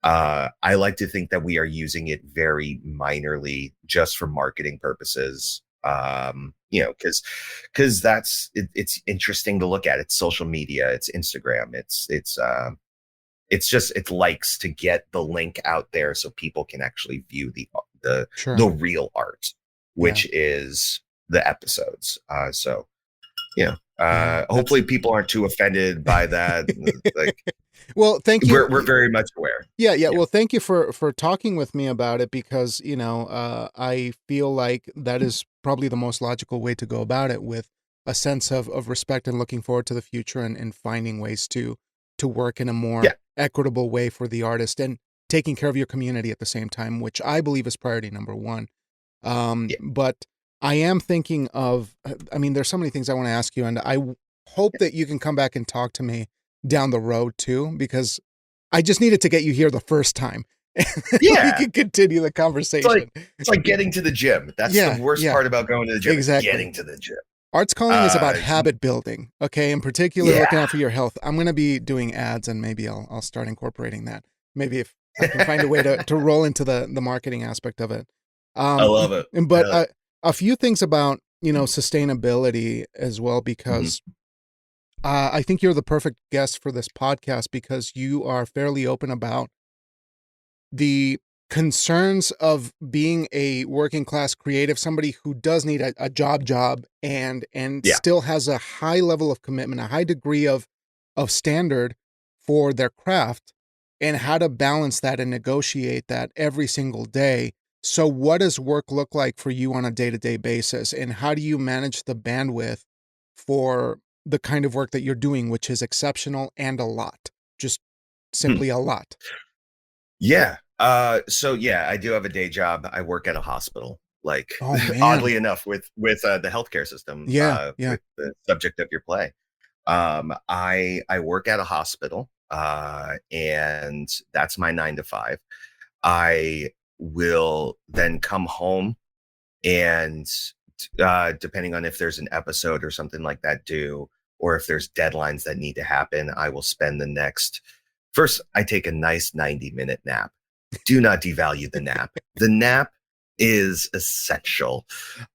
I like to think that we are using it very minorly just for marketing purposes. Because it's interesting to look at. It's social media, it's Instagram, it's likes to get the link out there so people can actually view the real art, which is the episodes. Hopefully people aren't too offended by that. Like, well, thank you. We're very much aware. Yeah. Well, thank you for talking with me about it because, I feel like that is probably the most logical way to go about it, with a sense of respect and looking forward to the future and finding ways to work in a more equitable way for the artist and taking care of your community at the same time, which I believe is priority number one. But I am thinking of, there's so many things I want to ask you, and I hope that you can come back and talk to me down the road too, because I just needed to get you here the first time. We can continue the conversation. It's like getting to the gym. That's the worst part about going to the gym. Exactly. Getting to the gym. Arts Calling is about habit building. Okay. In particular, looking out for your health. I'm going to be doing ads and maybe I'll start incorporating that. Maybe if I can find a way to roll into the marketing aspect of it. I love it. But a few things about sustainability as well, Mhm. because I think you're the perfect guest for this podcast because you are fairly open about the concerns of being a working class creative, somebody who does need a job and Yeah. still has a high level of commitment, a high degree of standard for their craft, and how to balance that and negotiate that every single day. So what does work look like for you on a day-to-day basis, and how do you manage the bandwidth for the kind of work that you're doing, which is exceptional and a lot, just Hmm. simply a lot? Yeah. So yeah, I do have a day job. I work at a hospital. Like Oh, man. oddly enough, with the healthcare system, Yeah, yeah. with the subject of your play. I work at a hospital, and that's my 9 to 5. I will then come home and depending on if there's an episode or something like that due, or if there's deadlines that need to happen, I will spend the next first. I take a nice 90-minute nap. Do not devalue the nap. The nap is essential.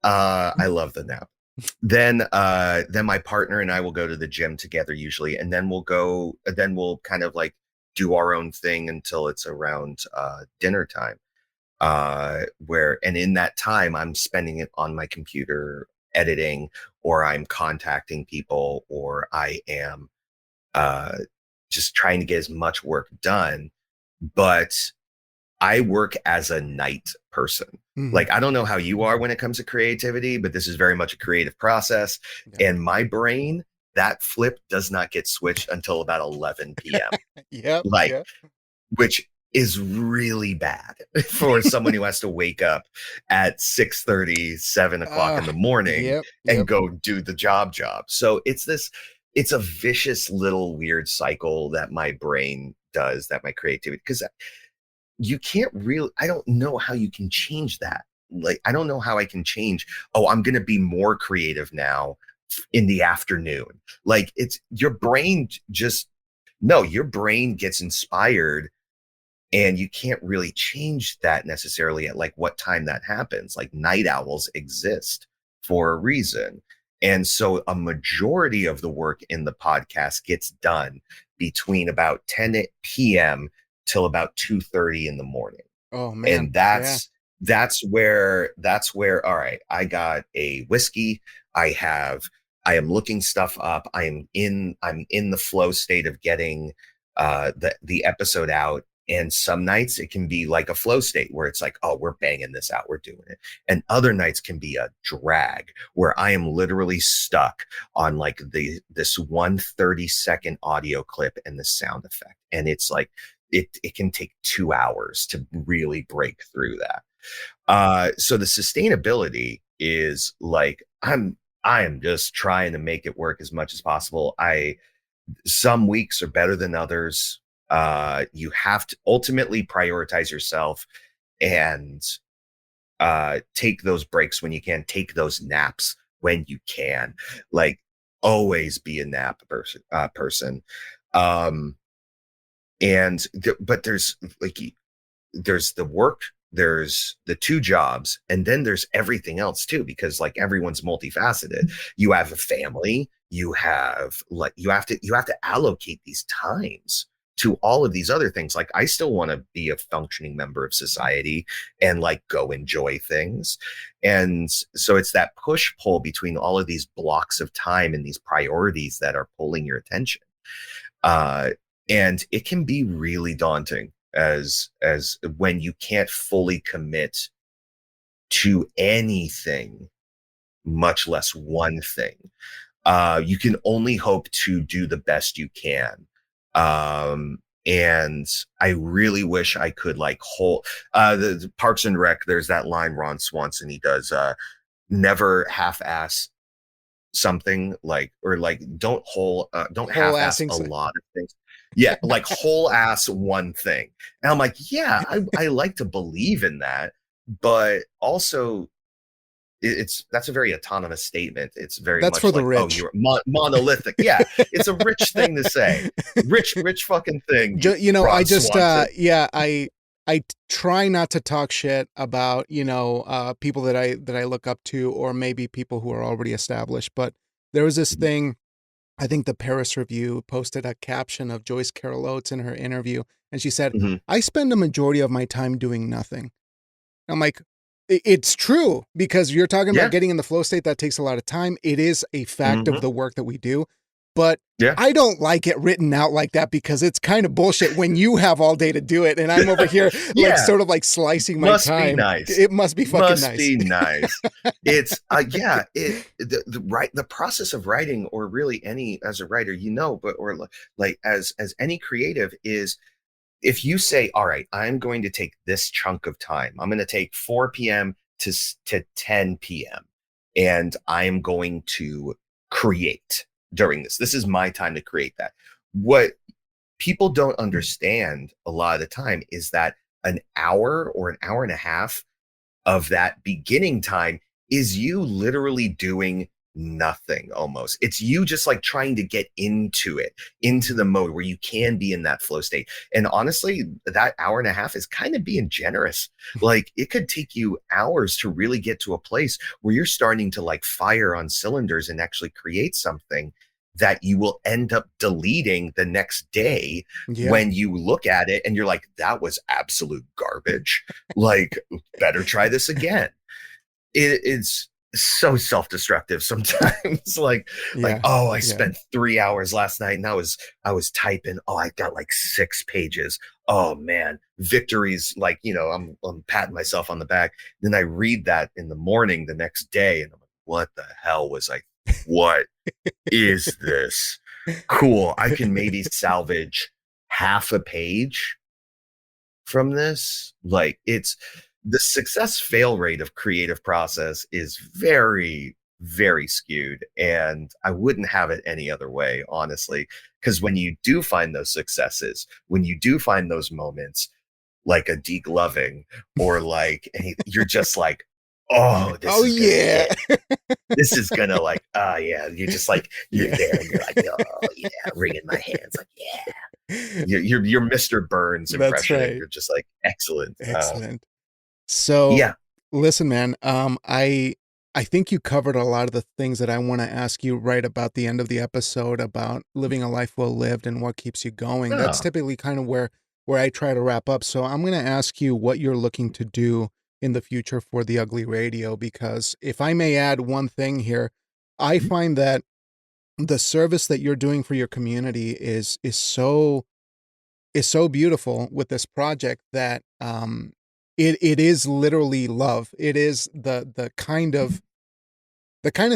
I love the nap. Then my partner and I will go to the gym together usually, and then we'll kind of like do our own thing until it's around dinner time. Where and in that time I'm spending it on my computer editing, or I'm contacting people, or I am uh just trying to get as much work done. But I work as a night person. Mhm. Like, I don't know how you are when it comes to creativity, but this is very much a creative process. Yeah. And my brain, that flip does not get switched until about 11 p.m. Yep, Like, yep. which is really bad for someone who has to wake up at 6:30, 7 o'clock in the morning Yep, and yep. go do the job. So it's a vicious little weird cycle that my brain does, that my creativity, because you can't really, I don't know how you can change that. Like, I don't know how I can change, oh, I'm going to be more creative now in the afternoon. Like, it's your brain just, no, your brain gets inspired, and you can't really change that necessarily at like what time that happens. Like, night owls exist for a reason. And so a majority of the work in the podcast gets done between about 10 p.m. till about 2:30 in the morning. Oh, And man, yeah. that's where all right, I got a whiskey. I am looking stuff up. I'm in the flow state of getting the episode out. And some nights it can be like a flow state where it's like, oh, we're banging this out, we're doing it. And other nights can be a drag where I am literally stuck on like this 1 30-second audio clip and the sound effect. And it's like it can take 2 hours to really break through that. So the sustainability is like, I am just trying to make it work as much as possible. Some weeks are better than others. You have to ultimately prioritize yourself and take those breaks when you can, take those naps when you can. Like, always be a nap person. Um, but there's the work, there's the two jobs, and then there's everything else too, because like everyone's multifaceted. You have a family, you have to allocate these times to all of these other things. Like, I still want to be a functioning member of society and like go enjoy things. And so it's that push pull between all of these blocks of time and these priorities that are pulling your attention. uh and it can be really daunting as when you can't fully commit to anything, much less one thing. You can only hope to do the best you can. And I really wish I could like hold the Parks and Rec. There's that line Ron Swanson, he does, never half-ass something, like, or like, don't Whole half-ass assing. a lot of things. Yeah, like whole ass one thing. And I'm like, yeah, I like to believe in that, but also it's that's a very autonomous statement. It's very That's much for the like, oh, rich. you're monolithic. Yeah, it's a rich thing to say. Rich fucking thing, I Ron just, Swanson. yeah, try not to talk shit about, people that I look up to, or maybe people who are already established. But there was this thing, I think the Paris Review posted a caption of Joyce Carol Oates in her interview, and she said, Mhm. "I spend a majority of my time doing nothing." I'm like, it's true, because you're talking about Yeah. getting in the flow state. That takes a lot of time. It is a fact of Mhm. the work that we do, but Yeah. I don't like it written out like that, because it's kind of bullshit when you have all day to do it and I'm over here like Yeah. sort of like slicing my Must be time. nice. It must be fucking Must nice. be nice. It's yeah, the process of writing, or really any as a writer, but or like as any creative, is if you say, all right, I'm going to take this chunk of time. I'm going to take 4 p.m. to 10 p.m. and I'm going to create during this. This is my time to create that. What people don't understand a lot of the time is that an hour or an hour and a half of that beginning time is you literally doing nothing almost. It's you just like trying to get into it, into the mode where you can be in that flow state. And honestly, that hour and a half is kind of being generous. Like it could take you hours to really get to a place where you're starting to like fire on cylinders and actually create something that you will end up deleting the next day Yeah. when you look at it and you're like, that was absolute garbage. Like, better try this again. It's so self-destructive sometimes. like, Yeah. oh, I Yeah. spent 3 hours last night and I was typing. Oh, I got like 6 pages. Oh man, victories. Like, I'm patting myself on the back. Then I read that in the morning the next day and I'm like, what the hell was what is this? Cool. I can maybe salvage half a page from this. Like it's the success fail rate of creative process is very, very skewed. And I wouldn't have it any other way, honestly. Because when you do find those successes, when you do find those moments, like a degloving or like, you're just like, oh, this Oh is gonna yeah. hit. This is gonna like, oh yeah, you're just like, you're Yeah. there and you're like, oh yeah, wringing my hands, like, yeah. You're Mr. Burns That's impression, and right. you're just like, excellent. Excellent. So, Yeah. listen, man, I think you covered a lot of the things that I want to ask you right about the end of the episode about living a life well lived and what keeps you going. That's Oh. typically kind of where I try to wrap up. So, I'm going to ask you what you're looking to do in the future for the Ugly Radio, because if I may add one thing here, I find that the service that you're doing for your community is so beautiful with this project that it is literally love. It is the kind of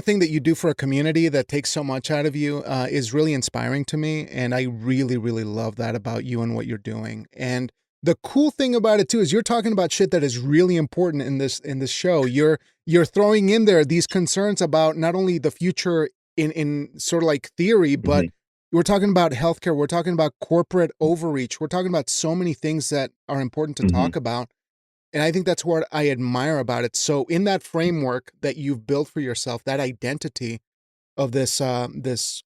thing that you do for a community that takes so much out of you, is really inspiring to me, and I really really love that about you and what you're doing. And the cool thing about it too is you're talking about shit that is really important in this show. You're throwing in there these concerns about not only the future in sort of like theory, but Mhm. we're talking about healthcare. We're talking about corporate overreach. We're talking about so many things that are important to Mhm. talk about. And I think that's what I admire about it. So in that framework that you've built for yourself, that identity of this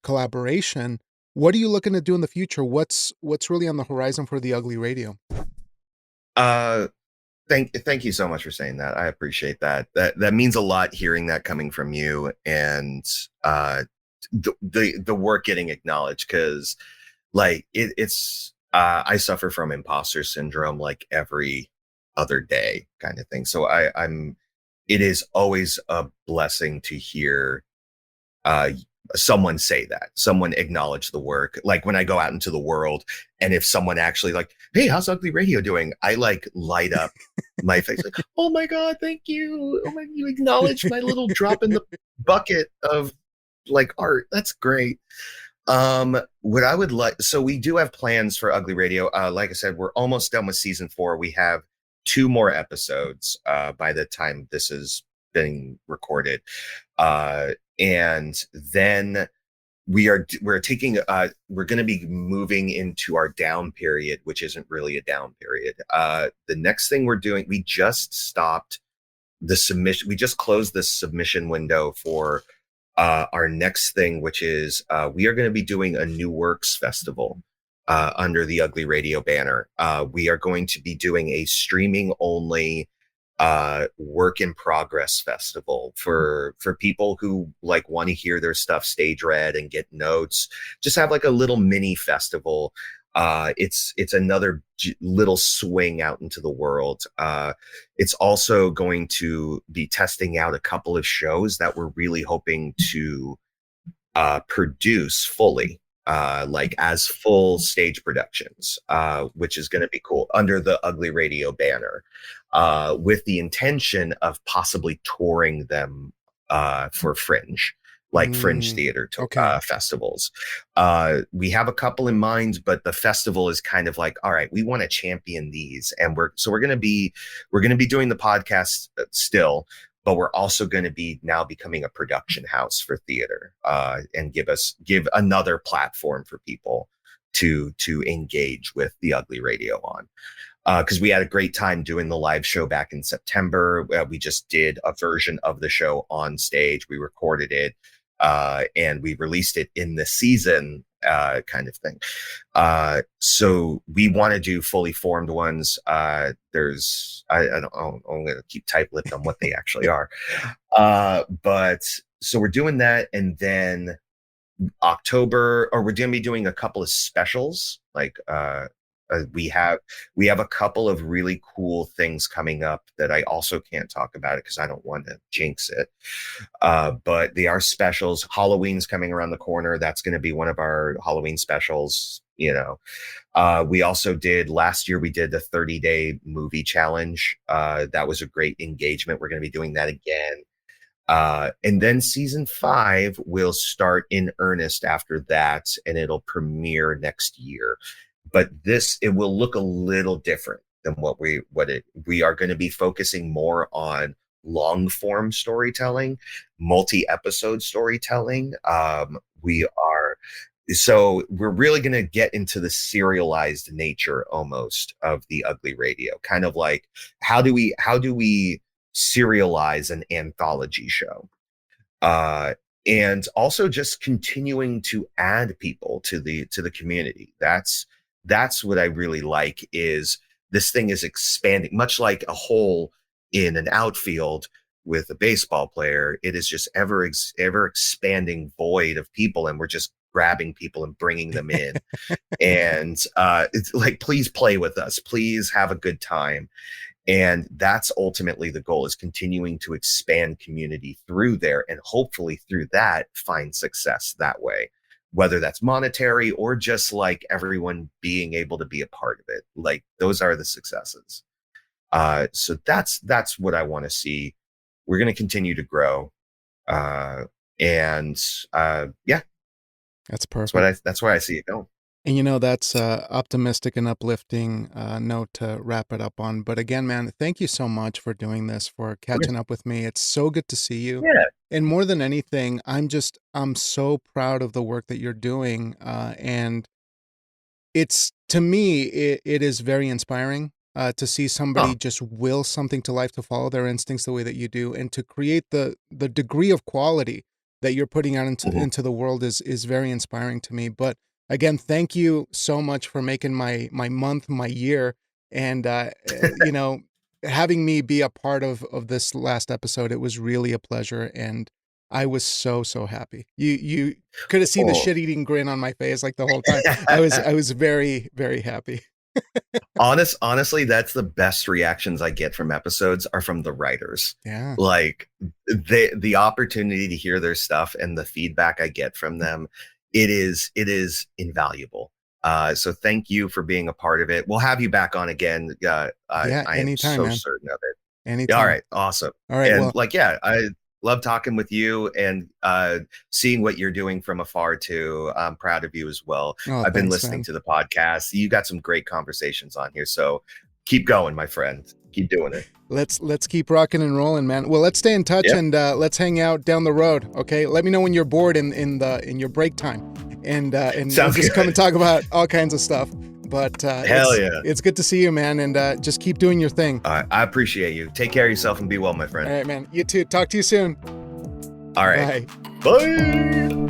collaboration, what are you looking to do in the future? What's really on the horizon for the Ugly Radio? Uh, thank you so much for saying that. I appreciate that. That means a lot hearing that coming from you, and the work getting acknowledged, because like it's I suffer from imposter syndrome like every other day kind of thing. So I'm it is always a blessing to hear uh someone say that, someone acknowledge the work. Like when I go out into the world, and if someone actually like, hey, how's Ugly Radio doing, I like light up my face like, oh my god, thank you, oh my, you acknowledged my little drop in the bucket of like art. That's great. What I would like, so we do have plans for Ugly Radio. Like I said, we're almost done with season 4. We have 2 more episodes by the time this is being recorded. And then we're taking we're going to be moving into our down period, which isn't really a down period. The next thing we're doing, we just stopped the submission. We just closed the submission window for our next thing, which is we are going to be doing a New Works Festival. under the Ugly Radio banner. We are going to be doing a streaming only work in progress festival for people who like want to hear their stuff stage read and get notes. Just have like a little mini festival. It's another little swing out into the world. It's also going to be testing out a couple of shows that we're really hoping to produce fully, like as full stage productions, which is going to be cool under the Ugly Radio banner, with the intention of possibly touring them for Fringe, like Fringe theater festivals. We have a couple in mind, but the festival is kind of like, all right, we want to champion these, and we're going to be doing the podcast still, but we're also going to be now becoming a production house for theater, and give another platform for people to engage with the Ugly Radio on. Because we had a great time doing the live show back in September. We just did a version of the show on stage. We recorded it, and we released it in the season, kind of thing. So we want to do fully formed ones. I'm going to keep tight-lipped on what they actually are. But so we're doing that, and then October, or we're going to be doing a couple of specials, like we have a couple of really cool things coming up that I also can't talk about it because I don't want to jinx it. But they are specials. Halloween's coming around the corner. That's going to be one of our Halloween specials. We also did last year, we did the 30-day movie challenge. That was a great engagement. We're going to be doing that again. And then season 5 will start in earnest after that, and it'll premiere next year. But it will look a little different than we are going to be focusing more on long form storytelling, multi-episode storytelling. We're really going to get into the serialized nature almost of the Ugly Radio, kind of like how do we serialize an anthology show? And also just continuing to add people to the community. That's what I really like, is this thing is expanding, much like a hole in an outfield with a baseball player. It is just ever expanding void of people, and we're just grabbing people and bringing them in. And it's like, please play with us, please have a good time. And that's ultimately the goal, is continuing to expand community through there, and hopefully through that find success that way, whether that's monetary or just like everyone being able to be a part of it. Like, those are the successes. So that's what I want to see. We're going to continue to grow. Yeah, that's perfect. That's where I see it going. And that's optimistic and uplifting note to wrap it up on. But again, man, thank you so much for doing this, for catching up with me. It's so good to see you. Yeah. And more than anything, I'm so proud of the work that you're doing. And to me, it is very inspiring to see somebody just will something to life, to follow their instincts the way that you do, and to create the degree of quality that you're putting out into the world is very inspiring to me. But again, thank you so much for making my month, my year, and having me be a part of this last episode. It was really a pleasure, and I was so happy. You could have seen the shit-eating grin on my face like the whole time. I was very, very happy. Honestly, that's the best reactions I get from episodes are from the writers. Yeah. Like the opportunity to hear their stuff and the feedback I get from them, it is invaluable. So thank you for being a part of it. We'll have you back on again. I anytime, am so man. certain of it. Anytime. All right. Awesome. All right. And I love talking with you and seeing what you're doing from afar too. I'm proud of you as well. I've been listening to the podcast. You got some great conversations on here. So keep going, my friend. Keep doing it. Let's keep rocking and rolling, man. Well, let's stay in touch and let's hang out down the road. Okay. Let me know when you're bored in your break time, and we'll just come and talk about all kinds of stuff. But it's good to see you, man, and just keep doing your thing. All right, I appreciate you. Take care of yourself and be well, my friend. All right, man. You too. Talk to you soon. All right. Bye. Bye.